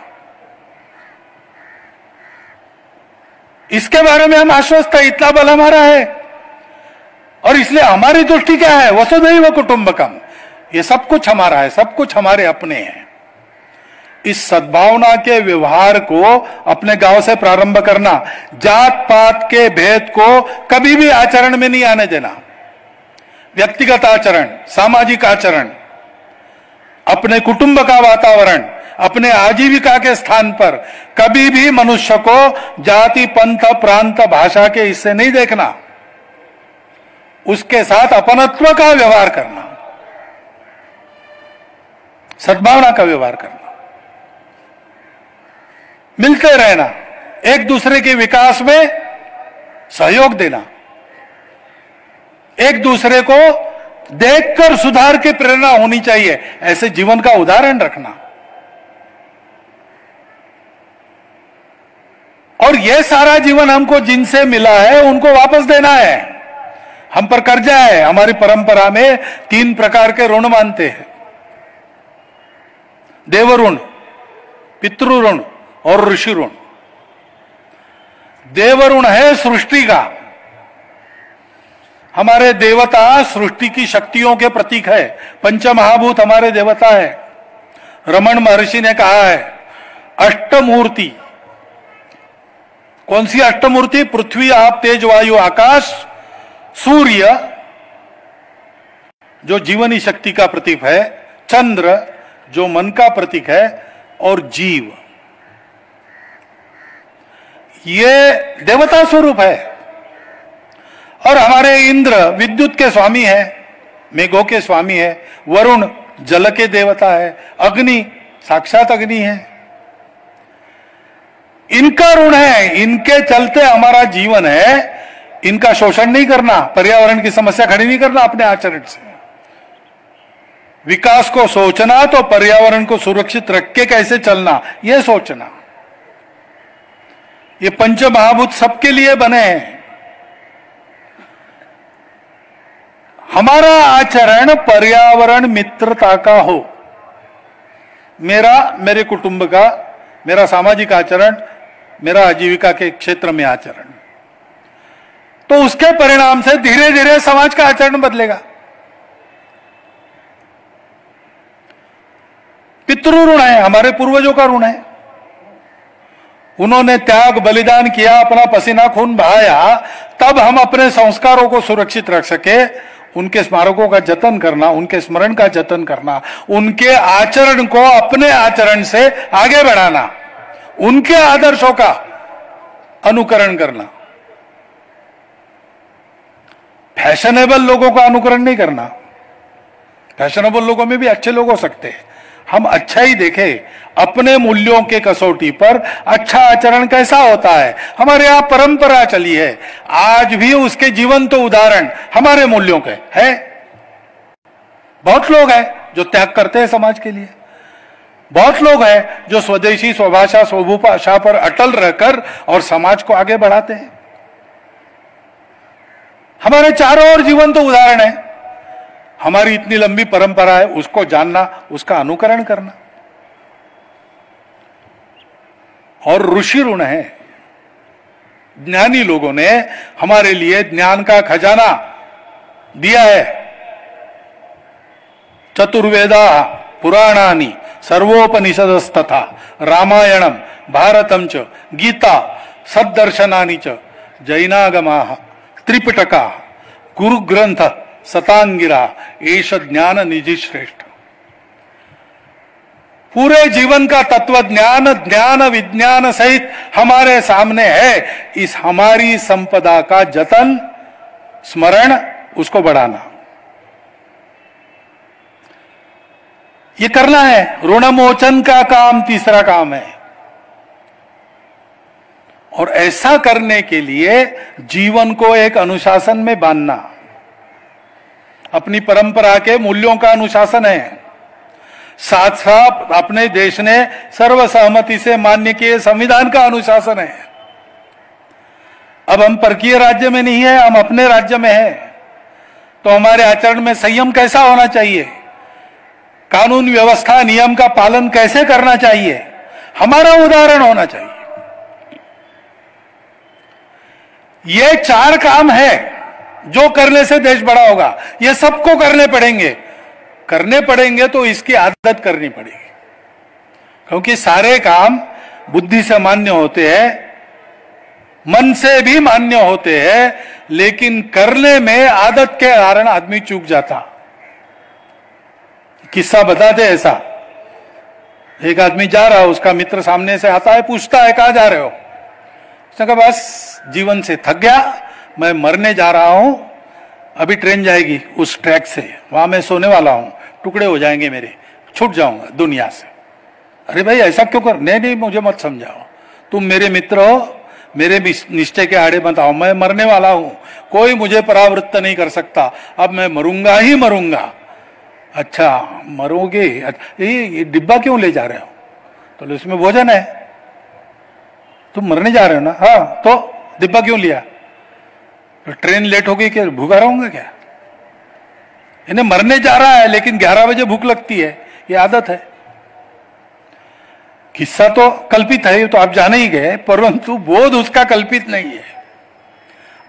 इसके बारे में हम आश्वस्त है, इतना बल हमारा है। और इसलिए हमारी दृष्टि क्या है? वसुधैव कुटुंबकम। ये सब कुछ हमारा है, सब कुछ हमारे अपने हैं। इस सद्भावना के व्यवहार को अपने गांव से प्रारंभ करना, जात पात के भेद को कभी भी आचरण में नहीं आने देना। व्यक्तिगत आचरण, सामाजिक आचरण, अपने कुटुंब का वातावरण, अपने आजीविका के स्थान पर कभी भी मनुष्य को जाति, पंथ, प्रांत, भाषा के हिस्से नहीं देखना। उसके साथ अपनत्व का व्यवहार करना, सद्भावना का व्यवहार करना, मिलते रहना, एक दूसरे के विकास में सहयोग देना, एक दूसरे को देखकर सुधार की प्रेरणा होनी चाहिए, ऐसे जीवन का उदाहरण रखना। और यह सारा जीवन हमको जिनसे मिला है उनको वापस देना है। हम पर कर्जा है। हमारी परंपरा में 3 प्रकार के ऋण मानते हैं, देव ऋण, पितृ ऋण और ऋषि ऋण। देव ऋण है सृष्टि का। हमारे देवता सृष्टि की शक्तियों के प्रतीक है। पंचमहाभूत हमारे देवता है। रमण महर्षि ने कहा है अष्टमूर्ति। कौन सी अष्टमूर्ति? पृथ्वी, आप, तेज, वायु, आकाश, सूर्य जो जीवनी शक्ति का प्रतीक है, चंद्र जो मन का प्रतीक है, और जीव ये देवता स्वरूप है। और हमारे इंद्र विद्युत के स्वामी है, मेघों के स्वामी है। वरुण जल के देवता है। अग्नि साक्षात अग्नि है। इनका ऋण है, इनके चलते हमारा जीवन है। इनका शोषण नहीं करना, पर्यावरण की समस्या खड़ी नहीं करना अपने आचरण से। विकास को सोचना तो पर्यावरण को सुरक्षित रख के कैसे चलना, यह सोचना। ये पंच महाभूत सबके लिए बने हैं। हमारा आचरण पर्यावरण मित्रता का हो। मेरा, मेरे कुटुंब का, मेरा सामाजिक आचरण, मेरा आजीविका के क्षेत्र में आचरण, तो उसके परिणाम से धीरे धीरे समाज का आचरण बदलेगा। पितृ ऋण है, हमारे पूर्वजों का ऋण है। उन्होंने त्याग बलिदान किया, अपना पसीना खून बहाया, तब हम अपने संस्कारों को सुरक्षित रख सके। उनके स्मारकों का जतन करना, उनके स्मरण का जतन करना, उनके आचरण को अपने आचरण से आगे बढ़ाना, उनके आदर्शों का अनुकरण करना। फैशनेबल लोगों का अनुकरण नहीं करना। फैशनेबल लोगों में भी अच्छे लोग हो सकते हैं। हम अच्छा ही देखें, अपने मूल्यों के कसौटी पर अच्छा आचरण कैसा होता है। हमारे यहां परंपरा चली है, आज भी उसके जीवंत तो उदाहरण हमारे मूल्यों के है। बहुत लोग हैं जो त्याग करते हैं समाज के लिए। बहुत लोग हैं जो स्वदेशी, स्वभाषा, स्वभूषा पर अटल रहकर और समाज को आगे बढ़ाते हैं। हमारे चारों ओर जीवन तो उदाहरण है। हमारी इतनी लंबी परंपरा है, उसको जानना, उसका अनुकरण करना। और ऋषि ऋण है। ज्ञानी लोगों ने हमारे लिए ज्ञान का खजाना दिया है। चतुर्वेदा पुराणानि सर्वोपनिषदस्तथा रामायणम भारतम च गीता सद्दर्शनानि च जैनागमाः त्रिपिटका गुरुग्रंथ सतांगिरा एष ज्ञान निधि श्रेष्ठ। पूरे जीवन का तत्व ज्ञान, ज्ञान विज्ञान सहित हमारे सामने है। इस हमारी संपदा का जतन, स्मरण, उसको बढ़ाना, ये करना है। ऋणमोचन का काम तीसरा काम है। और ऐसा करने के लिए जीवन को एक अनुशासन में बांधना, अपनी परंपरा के मूल्यों का अनुशासन है। साथ साथ अपने देश ने सर्वसहमति से मान्य किए संविधान का अनुशासन है। अब हम परकीय राज्य में नहीं है, हम अपने राज्य में हैं। तो हमारे आचरण में संयम कैसा होना चाहिए, कानून व्यवस्था नियम का पालन कैसे करना चाहिए, हमारा उदाहरण होना चाहिए। ये 4 काम है जो करने से देश बड़ा होगा। ये सबको करने पड़ेंगे तो इसकी आदत करनी पड़ेगी। क्योंकि सारे काम बुद्धि से मान्य होते हैं, मन से भी मान्य होते हैं, लेकिन करने में आदत के कारण आदमी चूक जाता। किस्सा बताते ऐसा, एक आदमी जा रहा है, उसका मित्र सामने से आता है, पूछता है कहां जा रहे हो? उसने कहा बस जीवन से थक गया, मैं मरने जा रहा हूं, अभी ट्रेन जाएगी उस ट्रैक से, वहां मैं सोने वाला हूं, टुकड़े हो जाएंगे मेरे, छूट जाऊंगा दुनिया से। अरे भाई ऐसा क्यों कर? नहीं मुझे मत समझाओ, तुम मेरे मित्र हो, मेरे निश्चय के आड़े मत आओ, मैं मरने वाला हूं, कोई मुझे परावृत्त नहीं कर सकता, अब मैं मरूंगा ही मरूंगा। अच्छा मरोगे? ये डिब्बा क्यों ले जा रहे हो? तो इसमें भोजन है, तुम मरने जा रहे हो ना? हाँ, तो डिब्बा क्यों लिया? तो ट्रेन लेट हो गई, क्या भूखा रहूंगा क्या? इन्हें मरने जा रहा है लेकिन 11 बजे भूख लगती है, ये आदत है। किस्सा तो कल्पित है, तो आप जाने ही गए, परंतु बोध उसका कल्पित नहीं है।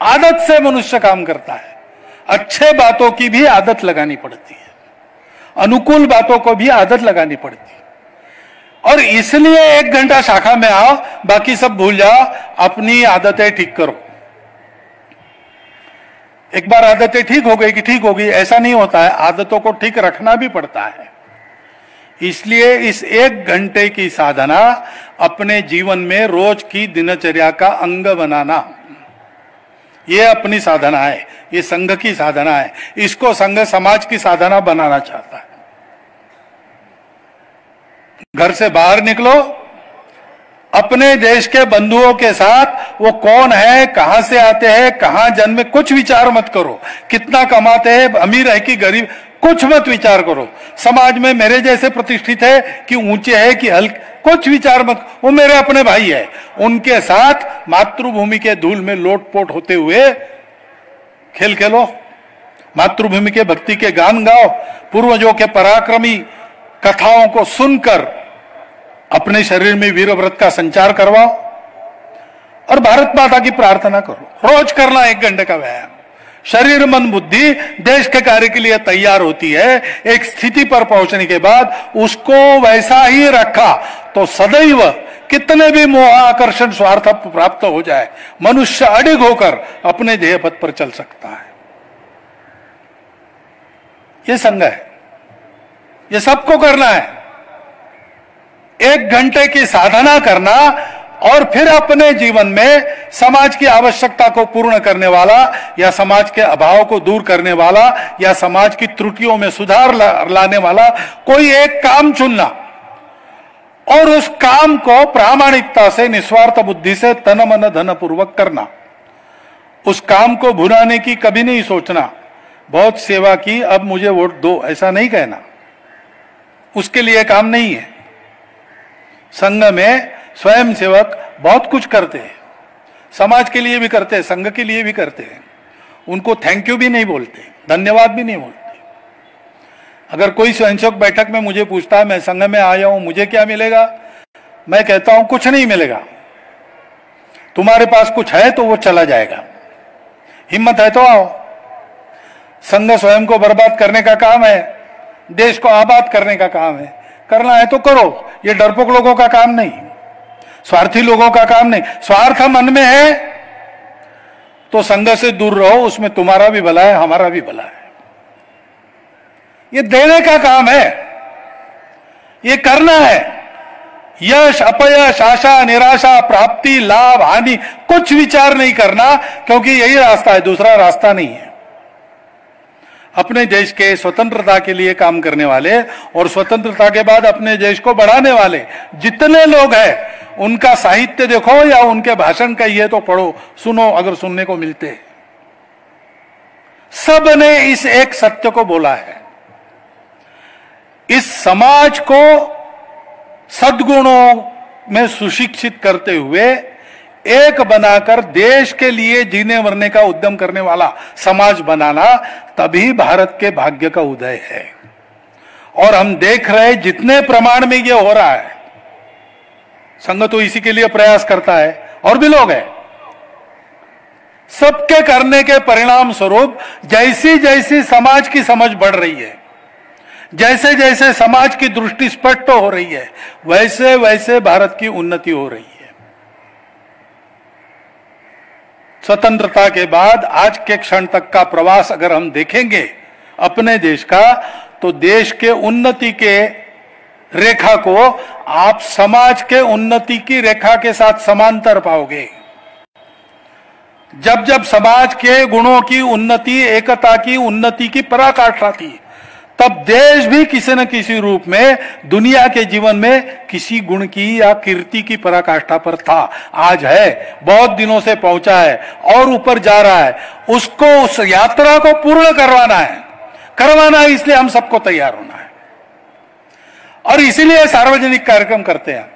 आदत से मनुष्य काम करता है। अच्छे बातों की भी आदत लगानी पड़ती है, अनुकूल बातों को भी आदत लगानी पड़ती है। और इसलिए 1 घंटा शाखा में आओ, बाकी सब भूल जाओ, अपनी आदतें ठीक करो। एक बार आदतें ठीक हो गई कि ठीक हो गई, ऐसा नहीं होता है, आदतों को ठीक रखना भी पड़ता है। इसलिए इस 1 घंटे की साधना अपने जीवन में रोज की दिनचर्या का अंग बनाना, ये अपनी साधना है, ये संघ की साधना है। इसको संघ समाज की साधना बनाना चाहता है। घर से बाहर निकलो, अपने देश के बंधुओं के साथ वो कौन है, कहां से आते हैं, कहां जन्मे, कुछ विचार मत करो। कितना कमाते हैं, अमीर है कि गरीब, कुछ मत विचार करो। समाज में मेरे जैसे प्रतिष्ठित है कि ऊंचे है कि हल्के, कुछ विचार मत, वो मेरे अपने भाई है। उनके साथ मातृभूमि के धूल में लोटपोट होते हुए खेल खेलो, मातृभूमि के भक्ति के गान गाओ, पूर्वजों के पराक्रमी कथाओं को सुनकर अपने शरीर में वीर व्रत का संचार करवाओ और भारत माता की प्रार्थना करो। रोज करना 1 घंटे का व्यायाम। शरीर मन बुद्धि देश के कार्य के लिए तैयार होती है। एक स्थिति पर पहुंचने के बाद उसको वैसा ही रखा तो सदैव कितने भी मोह आकर्षण स्वार्थ प्राप्त हो जाए, मनुष्य अडिग होकर अपने ध्येय पथ पर चल सकता है। ये संघ है, ये सबको करना है। 1 घंटे की साधना करना और फिर अपने जीवन में समाज की आवश्यकता को पूर्ण करने वाला या समाज के अभाव को दूर करने वाला या समाज की त्रुटियों में सुधार लाने वाला कोई एक काम चुनना और उस काम को प्रामाणिकता से, निस्वार्थ बुद्धि से, तन मन धन पूर्वक करना। उस काम को भुनाने की कभी नहीं सोचना, बहुत सेवा की अब मुझे वोट दो, ऐसा नहीं कहना। उसके लिए काम नहीं है। संघ में स्वयं सेवक बहुत कुछ करते हैं, समाज के लिए भी करते हैं, संघ के लिए भी करते हैं। उनको थैंक यू भी नहीं बोलते, धन्यवाद भी नहीं बोलते। अगर कोई स्वयंसेवक बैठक में मुझे पूछता है, मैं संघ में आया हूं, मुझे क्या मिलेगा? मैं कहता हूं कुछ नहीं मिलेगा। तुम्हारे पास कुछ है तो वो चला जाएगा, हिम्मत है तो आओ। संघ स्वयं को बर्बाद करने का काम है, देश को आबाद करने का काम है। करना है तो करो, ये डरपोक लोगों का काम नहीं, स्वार्थी लोगों का काम नहीं। स्वार्थ मन में है तो संघ से दूर रहो, उसमें तुम्हारा भी भला है, हमारा भी भला है। ये देने का काम है, ये करना है। यश अपयश, आशा निराशा, प्राप्ति लाभ हानि कुछ विचार नहीं करना, क्योंकि यही रास्ता है, दूसरा रास्ता नहीं है। अपने देश के स्वतंत्रता के लिए काम करने वाले और स्वतंत्रता के बाद अपने देश को बढ़ाने वाले जितने लोग हैं, उनका साहित्य देखो या उनके भाषण कहिए तो पढ़ो, सुनो अगर सुनने को मिलते। सब ने इस एक सत्य को बोला है, इस समाज को सद्गुणों में सुशिक्षित करते हुए एक बनाकर देश के लिए जीने मरने का उद्यम करने वाला समाज बनाना, तभी भारत के भाग्य का उदय है। और हम देख रहे जितने प्रमाण में ये हो रहा है, संघ तो इसी के लिए प्रयास करता है और भी लोग हैं। सबके करने के परिणाम स्वरूप जैसी जैसी समाज की समझ बढ़ रही है, जैसे जैसे समाज की दृष्टि स्पष्ट हो रही है, वैसे वैसे भारत की उन्नति हो रही है। स्वतंत्रता के बाद आज के क्षण तक का प्रवास अगर हम देखेंगे अपने देश का, तो देश के उन्नति के रेखा को आप समाज के उन्नति की रेखा के साथ समांतर पाओगे। जब जब समाज के गुणों की उन्नति, एकता की उन्नति की पराकाष्ठा थी, तब देश भी किसी न किसी रूप में दुनिया के जीवन में किसी गुण की या कीर्ति की पराकाष्ठा पर था। आज है, बहुत दिनों से पहुंचा है और ऊपर जा रहा है। उसको, उस यात्रा को पूर्ण करवाना है, इसलिए हम सबको तैयार होना है और इसीलिए सार्वजनिक कार्यक्रम करते हैं।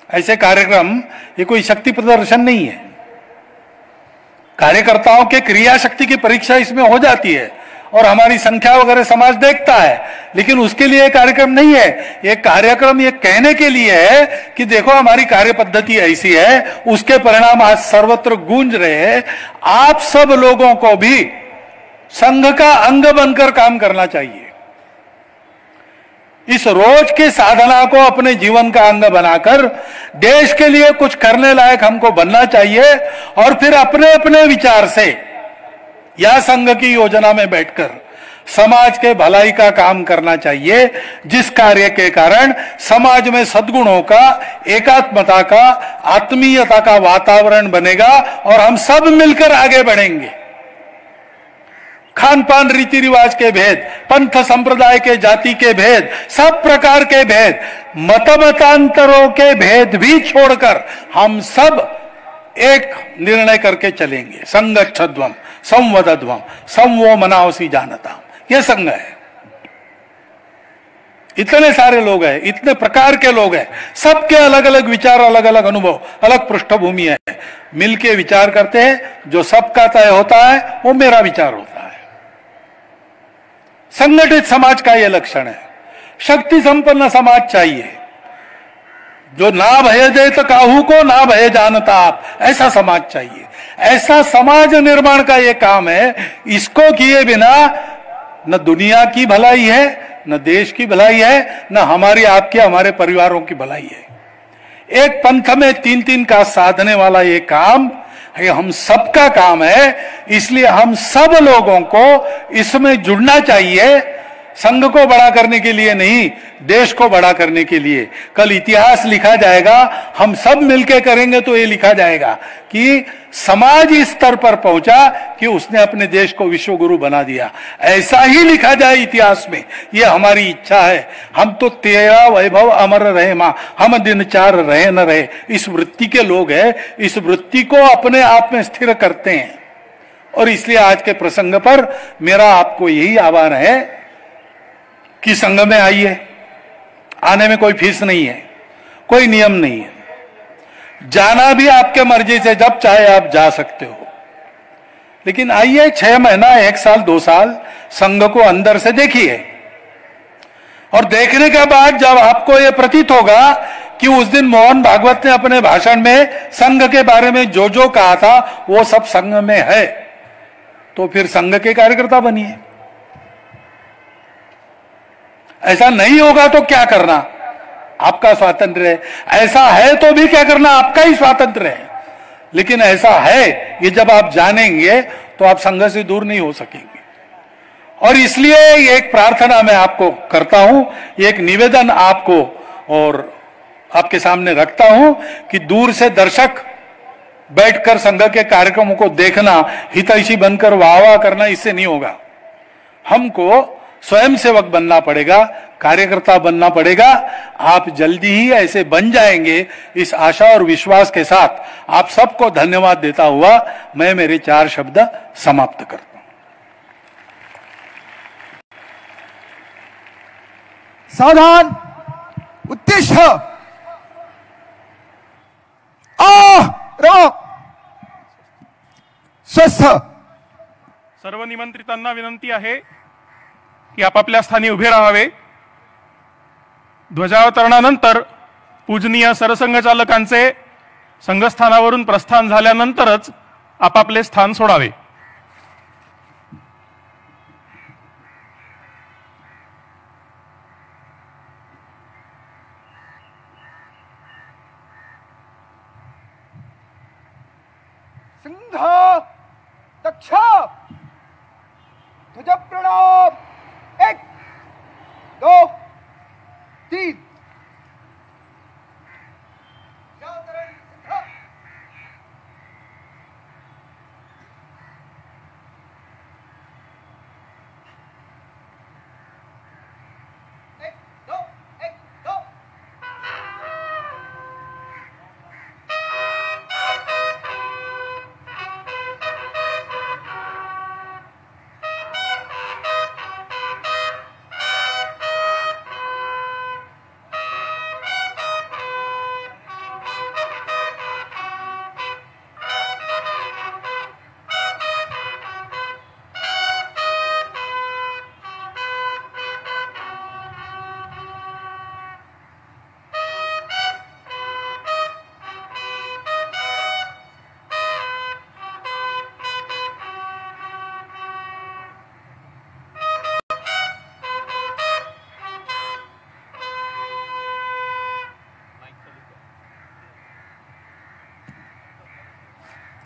ऐसे कार्यक्रम ये कोई शक्ति प्रदर्शन नहीं है। कार्यकर्ताओं के क्रिया शक्ति की परीक्षा इसमें हो जाती है और हमारी संख्या वगैरह समाज देखता है, लेकिन उसके लिए कार्यक्रम नहीं है। ये कार्यक्रम ये कहने के लिए है कि देखो हमारी कार्य पद्धति ऐसी है, उसके परिणाम आज सर्वत्र गूंज रहे हैं। आप सब लोगों को भी संघ का अंग बनकर काम करना चाहिए। इस रोज की साधना को अपने जीवन का अंग बनाकर देश के लिए कुछ करने लायक हमको बनना चाहिए और फिर अपने अपने विचार से या संघ की योजना में बैठकर समाज के भलाई का काम करना चाहिए, जिस कार्य के कारण समाज में सद्गुणों का, एकात्मता का, आत्मीयता का वातावरण बनेगा और हम सब मिलकर आगे बढ़ेंगे। खान पान, रीति रिवाज के भेद, पंथ संप्रदाय के, जाति के भेद, सब प्रकार के भेद, मतांतरों के भेद भी छोड़कर हम सब एक निर्णय करके चलेंगे। संगच्छध्वम संवदध्वम संवो मनावसी जानता, यह संघ है। इतने सारे लोग हैं, इतने प्रकार के लोग हैं, सबके अलग अलग विचार, अलग अलग अनुभव, अलग पृष्ठभूमि है। मिलके विचार करते हैं, जो सबका तय होता है वो मेरा विचार होता है। संगठित समाज का यह लक्षण है। शक्ति संपन्न समाज चाहिए, जो ना भय दे तो काहू को ना भय जानता आप, ऐसा समाज चाहिए। ऐसा समाज निर्माण का यह काम है। इसको किए बिना न दुनिया की भलाई है, न देश की भलाई है, न हमारी, आपकी, हमारे परिवारों की भलाई है। एक पंथ में तीन तीन का साधने वाला ये काम ये हम सबका काम है, इसलिए हम सब लोगों को इसमें जुड़ना चाहिए। संघ को बड़ा करने के लिए नहीं, देश को बड़ा करने के लिए। कल इतिहास लिखा जाएगा, हम सब मिलकर करेंगे तो ये लिखा जाएगा कि समाज इस स्तर पर पहुंचा कि उसने अपने देश को विश्व गुरु बना दिया। ऐसा ही लिखा जाए इतिहास में, ये हमारी इच्छा है। हम तो तेरा वैभव अमर रहे मां, हम दिन चार रहे न रहे, इस वृत्ति के लोग हैं। इस वृत्ति को अपने आप में स्थिर करते हैं और इसलिए आज के प्रसंग पर मेरा आपको यही आह्वान है कि संघ में आइए। आने में कोई फीस नहीं है, कोई नियम नहीं है। जाना भी आपके मर्जी से, जब चाहे आप जा सकते हो। लेकिन आइए, 6 महीना, 1 साल, 2 साल संघ को अंदर से देखिए और देखने के बाद जब आपको यह प्रतीत होगा कि उस दिन मोहन भागवत ने अपने भाषण में संघ के बारे में जो जो कहा था वो सब संघ में है, तो फिर संघ के कार्यकर्ता बनिए। ऐसा नहीं होगा तो क्या करना, आपका स्वातंत्र है। ऐसा है तो भी क्या करना, आपका ही स्वातंत्र है। लेकिन ऐसा है, ये जब आप जानेंगे तो आप संघ से दूर नहीं हो सकेंगे। और इसलिए एक प्रार्थना मैं आपको करता हूं, एक निवेदन आपको और आपके सामने रखता हूं कि दूर से दर्शक बैठकर संघ के कार्यक्रमों को देखना, हितैषी बनकर वाह वाह करना, इससे नहीं होगा। हमको स्वयं सेवक बनना पड़ेगा, कार्यकर्ता बनना पड़ेगा। आप जल्दी ही ऐसे बन जाएंगे, इस आशा और विश्वास के साथ आप सबको धन्यवाद देता हुआ मैं मेरे 4 शब्द समाप्त करता हूं। सावधान, उत्तिष्ठ, स्वस्थ। सर्व निमंत्रितांना विनंती आहे की आपापल्या स्थानी उभे राहावे। ध्वजावतरणानंतर पूजनीय सरसंघचालकांचे संघस्थानावरून प्रस्थान झाल्यानंतरच आपापले स्थान सोडावे। सिंह दक्ष ध्वज प्रणाम 1 2 3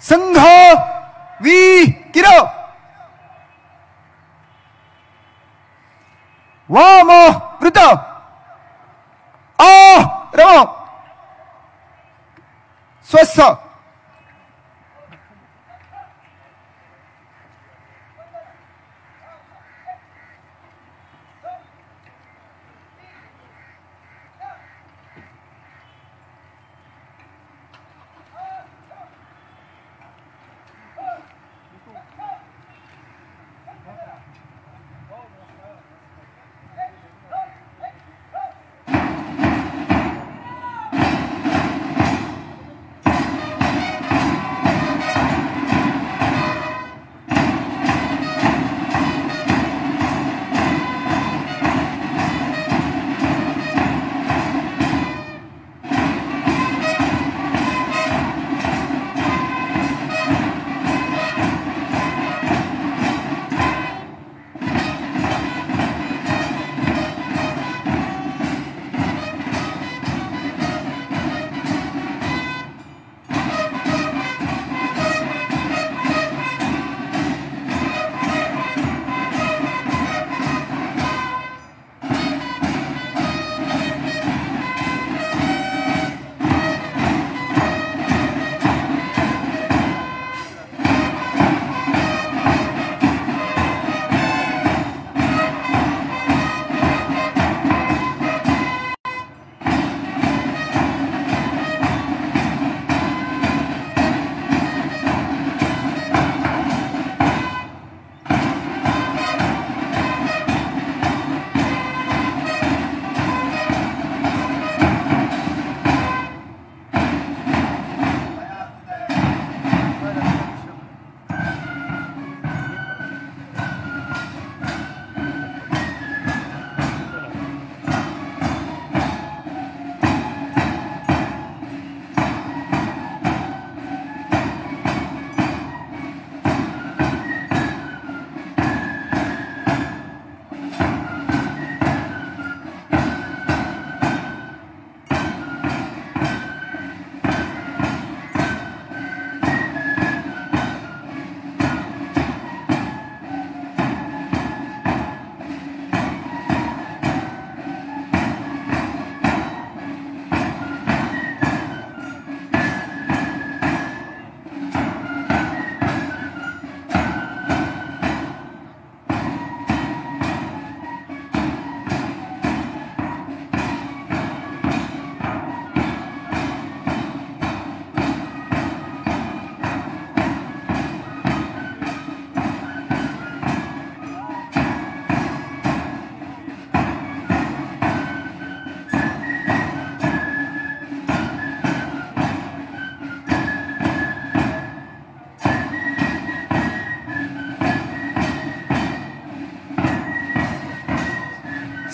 संघ वीर वाम वृत आरव स्वस्थ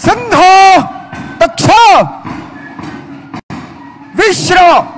संघ दक्ष विश्राम